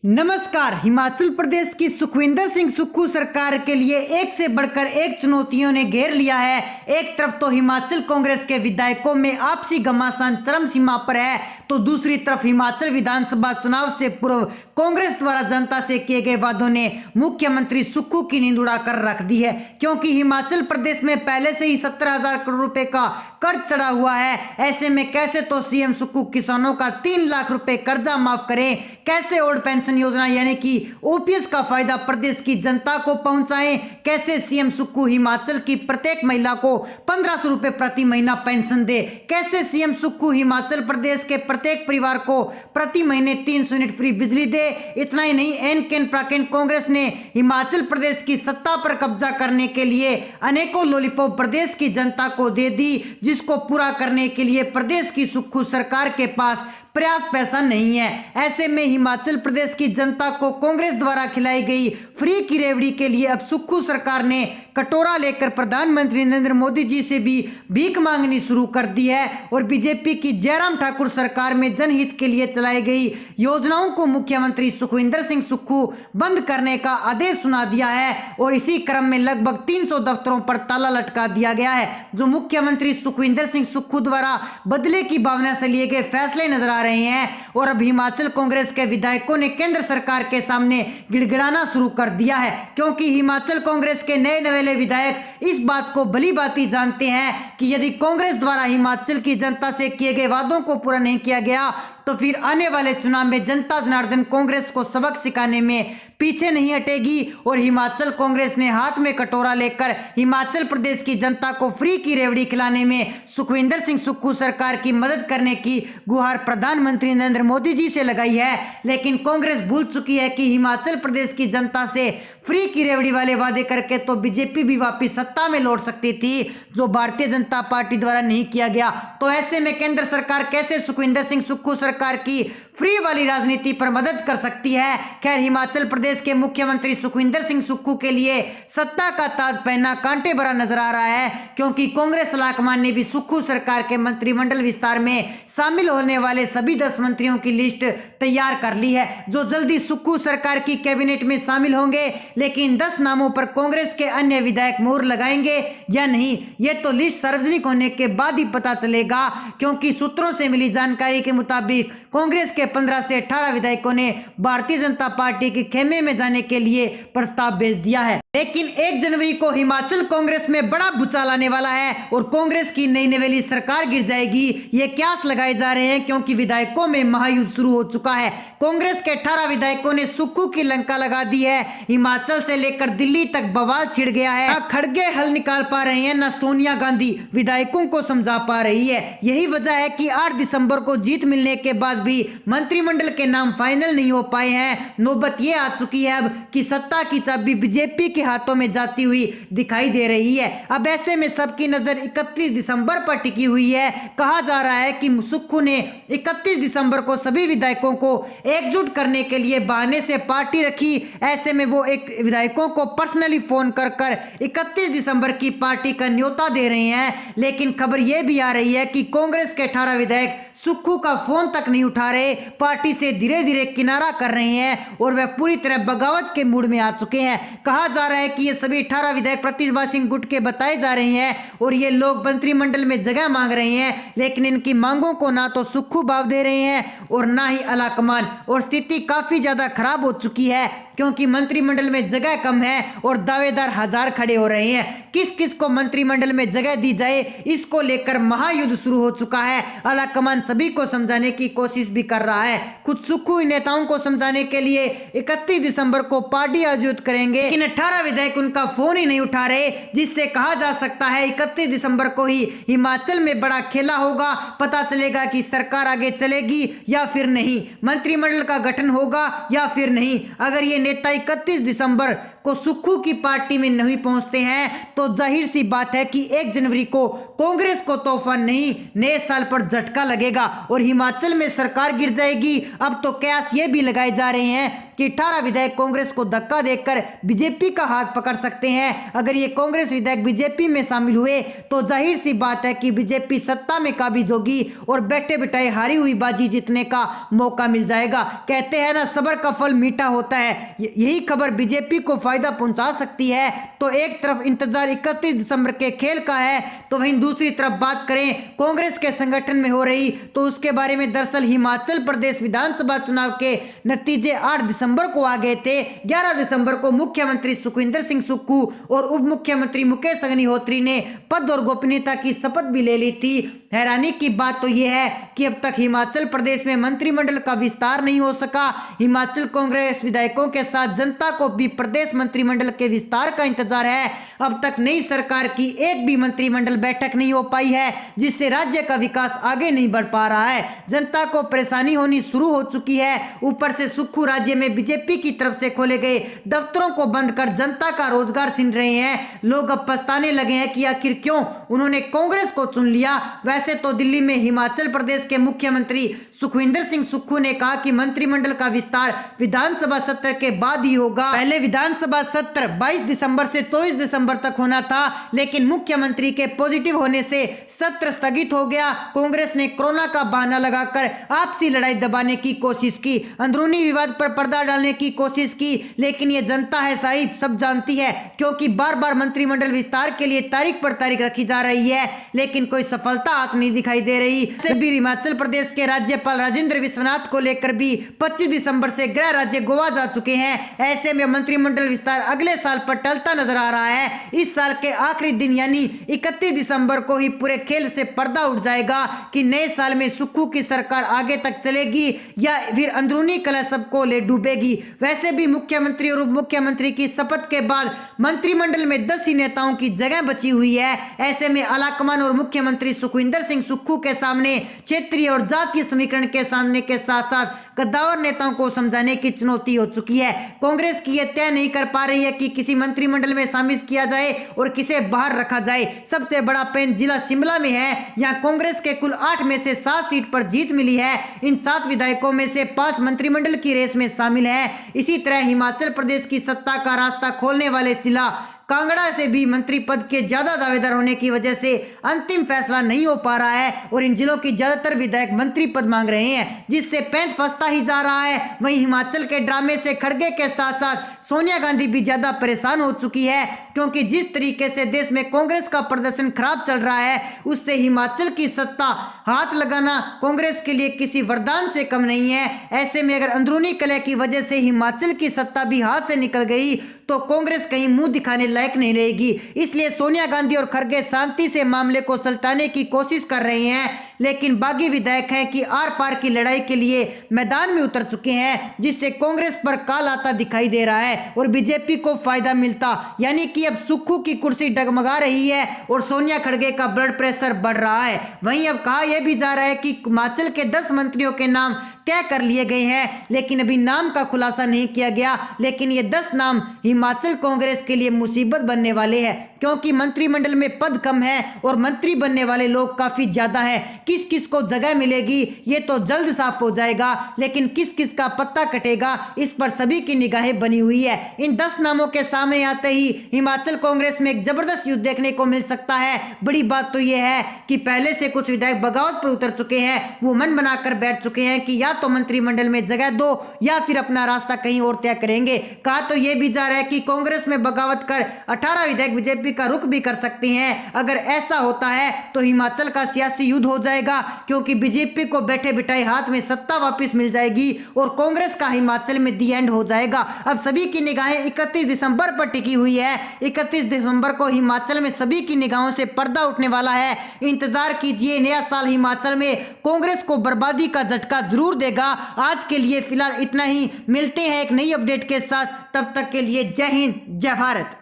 नमस्कार। हिमाचल प्रदेश की सुखविंदर सिंह सुक्खू सरकार के लिए एक से बढ़कर एक चुनौतियों ने घेर लिया है। एक तरफ तो हिमाचल कांग्रेस के विधायकों में आपसी घमासान चरम सीमा पर है, तो दूसरी तरफ हिमाचल विधानसभा चुनाव से पूर्व कांग्रेस द्वारा जनता से किए गए वादों ने मुख्यमंत्री सुक्खू की नींद उड़ाकर रख दी है। क्योंकि हिमाचल प्रदेश में पहले से ही 17,000 करोड़ रुपए का कर्ज चढ़ा हुआ है। ऐसे में कैसे तो सीएम सुक्खू किसानों का 3 लाख रुपए कर्जा माफ करें, कैसे ओल्ड पेंशन योजना यानी कि ओपीएस का फायदा प्रदेश की जनता को पहुंचाएं, कैसे सीएम सुक्खू हिमाचल की प्रत्येक महिला को 1500 रुपए प्रति महीना पेंशन दे, कैसे सीएम सुक्खू हिमाचल प्रदेश के प्रत्येक परिवार को प्रति महीने 300 यूनिट फ्री बिजली दे। इतना ही नहीं, एन केन प्राकेन कांग्रेस ने हिमाचल प्रदेश की सत्ता पर कब्जा करने के लिए अनेकों लॉलीपॉप प्रदेश की जनता को दे दी, जिसको पूरा करने के लिए प्रदेश की सुक्खू सरकार के पास पर्याप्त पैसा नहीं है। ऐसे में हिमाचल प्रदेश की जनता को कांग्रेस द्वारा खिलाई गई फ्री की रेवड़ी के लिए अब सुक्खू सरकार ने कटोरा लेकर प्रधानमंत्री नरेंद्र मोदी जी से भी भीख मांगनी शुरू कर दी है। और बीजेपी की जयराम ठाकुर सरकार में जनहित के लिए चलाई गई योजनाओं को मुख्यमंत्री सुखविंदर सिंह सुक्खू बंद करने का आदेश सुना दिया है। और इसी क्रम में लगभग 300 दफ्तरों पर ताला लटका दिया गया है, जो मुख्यमंत्री सुखविंदर सिंह सुक्खू द्वारा बदले की भावना से लिए गए फैसले नजर आ रहे हैं। और अब हिमाचल कांग्रेस के विधायकों ने केंद्र सरकार के सामने गिड़गिड़ाना शुरू कर दिया है, क्योंकि हिमाचल कांग्रेस के नए नवेले विधायक इस बात को भली भांति जानते हैं कि यदि कांग्रेस द्वारा हिमाचल की जनता से किए गए वादों को पूरा नहीं किया गया तो फिर आने वाले चुनाव में जनता जनार्दन कांग्रेस को सबक सिखाने में पीछे नहीं हटेगी। और हिमाचल कांग्रेस ने हाथ में कटोरा लेकर हिमाचल प्रदेश की जनता को फ्री की रेवड़ी खिलाने में सुखविंदर सिंह सुक्खू सरकार की मदद करने की गुहार प्रधानमंत्री नरेंद्र मोदी जी से लगाई है। लेकिन कांग्रेस भूल चुकी है कि हिमाचल प्रदेश की जनता से फ्री की रेवड़ी वाले वादे करके तो बीजेपी भी वापस सत्ता में लौट सकती थी, जो भारतीय जनता पार्टी द्वारा नहीं किया गया। तो ऐसे में केंद्र सरकार कैसे सुखविंदर सिंह सुक्खू सरकार की फ्री वाली राजनीति पर मदद कर सकती है। खैर, हिमाचल प्रदेश के मुख्यमंत्री सुखविंदर सिंह सुक्खू के लिए सत्ता का ताज पहनना कांटे भरा नजर आ रहा है, क्योंकि कांग्रेस लाकमान ने भी सुक्खू सरकार के मंत्रिमंडल विस्तार में शामिल होने वाले सभी 10 मंत्रियों की लिस्ट तैयार कर ली है, जो जल्दी सुक्खू सरकार की कैबिनेट में शामिल होंगे। लेकिन 10 नामों पर कांग्रेस के अन्य विधायक मोहर लगाएंगे या नहीं, ये तो लिस्ट सार्वजनिक होने के बाद ही पता चलेगा। क्योंकि सूत्रों से मिली जानकारी के मुताबिक कांग्रेस के 15 से 18 विधायकों ने भारतीय जनता पार्टी के खेमे में जाने के लिए प्रस्ताव भेज दिया है। लेकिन 1 जनवरी को हिमाचल कांग्रेस में बड़ा भूचाल आने वाला है और कांग्रेस की नई नवेली सरकार गिर जाएगी, ये क्यास लगाए जा रहे हैं, क्योंकि विधायकों में महायुद्ध शुरू हो चुका है। कांग्रेस के 18 विधायकों ने सुक्खू की लंका लगा दी है। हिमाचल से लेकर दिल्ली तक बवाल छिड़ गया है। न खड़गे हल निकाल पा रहे हैं, न सोनिया गांधी विधायकों को समझा पा रही है। यही वजह है कि 8 दिसंबर को जीत मिलने के बाद भी मंत्रिमंडल के नाम फाइनल नहीं हो पाए हैं। नौबत ये आ चुकी है अब कि सत्ता की चाबी बीजेपी के हाथों में जाती हुई दिखाई दे रही है। अब ऐसे में सबकी नजर 31 दिसंबर पर टिकी हुई है। कहा जा रहा है कि सुक्खू ने 31 दिसंबर को सभी विधायकों को एकजुट करने के लिए बहाने से पार्टी रखी। ऐसे में वो एक विधायकों को पर्सनली फोन कर 31 दिसंबर की पार्टी का न्योता दे रहे हैं। लेकिन खबर यह भी आ रही है कि कांग्रेस के 18 विधायक सुक्खू का फोन तक नहीं उठा रहे, पार्टी से धीरे धीरे किनारा कर रहे हैं और वह पूरी तरह बगावत के मूड में आ चुके हैं। कहा जा रहा है कि ये सभी 18 विधायक प्रतिभा सिंह गुट के बताए जा रहे हैं और ये लोग मंत्रिमंडल में जगह मांग रहे हैं। लेकिन इनकी मांगों को ना तो सुक्खू भाव दे रहे हैं और ना ही अलाकमान। और स्थिति काफी ज्यादा खराब हो चुकी है, क्योंकि मंत्रिमंडल में जगह कम है और दावेदार हजार खड़े हो रहे हैं। किस किस को मंत्रिमंडल में जगह दी जाए, इसको लेकर महायुद्ध शुरू हो चुका है। आलाकमान सभी को समझाने की कोशिश भी कर रहा है। खुद सुक्खू नेताओं को समझाने के लिए 31 दिसंबर को पार्टी आयोजित करेंगे, लेकिन 18 विधायक उनका फोन ही नहीं उठा रहे, जिससे कहा जा सकता है 31 दिसंबर को ही हिमाचल में बड़ा खेला होगा। पता चलेगा कि सरकार आगे चलेगी या फिर नहीं, मंत्रिमंडल का गठन होगा या फिर नहीं। अगर ये नेता 31 दिसंबर को सुक्खू की पार्टी में नहीं पहुंचते हैं तो जाहिर सी बात है कि 1 जनवरी को कांग्रेस को तोहफा नहीं, नए साल पर झटका लगेगा और हिमाचल में सरकार गिर जाएगी। अब तो कयास ये भी लगाए जा रहे हैं कि 18 विधायक कांग्रेस को धक्का देकर बीजेपी का हाथ पकड़ सकते हैं। अगर ये कांग्रेस विधायक बीजेपी में शामिल हुए तो जाहिर सी बात है कि बीजेपी सत्ता में काबिज होगी और बैठे बिठाए हारी हुई बाजी जीतने का मौका मिल जाएगा। कहते हैं ना, सब्र का फल मीठा होता है। यही खबर बीजेपी को फायदा पहुंचा सकती है। तो एक तरफ इंतजार 31 दिसंबर के खेल का है, तो वहीं दूसरी तरफ बात करें कांग्रेस के संगठन में हो रही, तो उसके बारे में दरअसल हिमाचल प्रदेश विधानसभा चुनाव के नतीजे 8 दिसंबर को आ गए थे। 11 दिसंबर को मुख्यमंत्री सुखविंदर सिंह सुक्खू और उप मुख्यमंत्री मुकेश अग्निहोत्री ने पद और गोपनीयता की शपथ भी ले ली थी। हैरानी की बात तो यह है कि अब तक हिमाचल प्रदेश में मंत्रिमंडल का विस्तार नहीं हो सका। हिमाचल कांग्रेस विधायकों के साथ जनता को भी प्रदेश मंत्रिमंडल के विस्तार का इंतजार है। अब तक नई सरकार की एक भी मंत्रिमंडल बैठक नहीं हो पाई है, जिससे राज्य का विकास आगे नहीं बढ़ पा रहा है। जनता को परेशानी होनी शुरू हो चुकी है। ऊपर से सुक्खू राज्य में बीजेपी की तरफ से खोले गए दफ्तरों को बंद कर जनता का रोजगार छीन रहे हैं। लोग अब पछताने लगे हैं कि आखिर क्यों उन्होंने कांग्रेस को चुन लिया। वैसे तो दिल्ली में हिमाचल प्रदेश के मुख्यमंत्री सुखविंदर सिंह सुक्खू ने कहा कि मंत्रिमंडल का विस्तार विधानसभा सत्र के बाद ही होगा। पहले विधानसभा सत्र 22 दिसंबर से 24 दिसंबर तक होना था, लेकिन मुख्यमंत्री के पॉजिटिव होने से सत्र स्थगित हो गया। कांग्रेस ने कोरोना का बहाना लगाकर आपसी लड़ाई दबाने की कोशिश की, अंदरूनी विवाद पर पर्दा डालने की कोशिश की, लेकिन ये जनता है साहिब, सब जानती है, क्योंकि बार बार मंत्रिमंडल विस्तार के लिए तारीख पर तारीख रखी जा रही है, लेकिन कोई सफलता हाथ नहीं दिखाई दे रही। इससे भी हिमाचल प्रदेश के राज्यपाल राजेंद्र विश्वनाथ को लेकर भी 25 दिसंबर से गृह राज्य गोवा जा चुके हैं। ऐसे में मंत्रिमंडल विस्तार अगले साल पर टलता नजर आ रहा है। इस साल के आखिरी दिन यानी 31 दिसंबर को ही पूरे खेल से पर्दा उठ जाएगा कि नए साल में सुक्खू की सरकार आगे तक चलेगी या फिर अंदरूनी कलह सबको ले डूबेगी। वैसे भी मुख्यमंत्री और उप मुख्यमंत्री की शपथ के बाद मंत्रिमंडल में 10 ही नेताओं की जगह बची हुई है। ऐसे में आलाकमान और मुख्यमंत्री सुखविंदर सिंह सुक्खू के सामने क्षेत्रीय और जातीय समीकरण के सामने के साथ साथ कद्दावर नेताओं को समझाने की चुनौती हो चुकी है। कांग्रेस की यह तय नहीं कर पा रही है कि किसी मंत्रिमंडल में शामिल किया जाए और किसे बाहर रखा जाए। सबसे बड़ा पेन जिला शिमला में है। यहां कांग्रेस के कुल 8 में से 7 सीट पर जीत मिली है। इन 7 विधायकों में से 5 मंत्रिमंडल की रेस में शामिल है। इसी तरह हिमाचल प्रदेश की सत्ता का रास्ता खोलने वाले शिला कांगड़ा से भी मंत्री पद के ज्यादा दावेदार होने की वजह से अंतिम फैसला नहीं हो पा रहा है और इन जिलों की ज्यादातर विधायक मंत्री पद मांग रहे हैं, जिससे पेंच फंसता ही जा रहा है। वहीं हिमाचल के ड्रामे से खड़गे के साथ साथ सोनिया गांधी भी ज्यादा परेशान हो चुकी है, क्योंकि जिस तरीके से देश में कांग्रेस का प्रदर्शन खराब चल रहा है, उससे हिमाचल की सत्ता हाथ लगाना कांग्रेस के लिए किसी वरदान से कम नहीं है। ऐसे में अगर अंदरूनी कलह की वजह से हिमाचल की सत्ता भी हाथ से निकल गई तो कांग्रेस कहीं मुंह दिखाने लायक नहीं रहेगी। इसलिए सोनिया गांधी और खड़गे शांति से मामले को सुलझाने की कोशिश कर रहे हैं, लेकिन बागी विधायक हैं कि आर पार की लड़ाई के लिए मैदान में उतर चुके हैं, जिससे कांग्रेस पर काल आता दिखाई दे रहा है और बीजेपी को फायदा मिलता। यानी कि अब सुक्खू की कुर्सी डगमगा रही है और सोनिया खड़गे का ब्लड प्रेशर बढ़ रहा है। वहीं अब कहा यह भी जा रहा है कि हिमाचल के 10 मंत्रियों के नाम तय कर लिए गए हैं, लेकिन अभी नाम का खुलासा नहीं किया गया। लेकिन ये 10 नाम हिमाचल कांग्रेस के लिए मुसीबत बनने वाले हैं, क्योंकि मंत्रिमंडल में पद कम है और मंत्री बनने वाले लोग काफी ज्यादा है। किस किस को जगह मिलेगी ये तो जल्द साफ हो जाएगा, लेकिन किस किस का पत्ता कटेगा इस पर सभी की निगाहें बनी हुई है। इन 10 नामों के सामने आते ही हिमाचल कांग्रेस में एक जबरदस्त युद्ध देखने को मिल सकता है। बड़ी बात तो यह है कि पहले से कुछ विधायक बगावत पर उतर चुके हैं। वो मन बनाकर बैठ चुके हैं कि या तो मंत्रिमंडल में जगह दो या फिर अपना रास्ता कहीं और तय करेंगे। कहा तो यह भी जा रहा है कि कांग्रेस में बगावत कर 18 विधायक बीजेपी का रुख भी कर सकते हैं। अगर ऐसा होता है तो हिमाचल का सियासी युद्ध हो जाएगा, क्योंकि बीजेपी को बैठे बिठाए हाथ में सत्ता वापस मिल जाएगी और कांग्रेस का हिमाचल में दी एंड हो जाएगा। अब सभी की निगाहें 31 दिसंबर पर टिकी हुई है। 31 दिसंबर को हिमाचल में सभी की निगाहों से पर्दा उठने वाला है। इंतजार कीजिए, नया साल हिमाचल में कांग्रेस को बर्बादी का झटका जरूर देगा। आज के लिए फिलहाल इतना ही, मिलते हैं एक नई अपडेट के साथ। तब तक के लिए जय हिंद, जय भारत।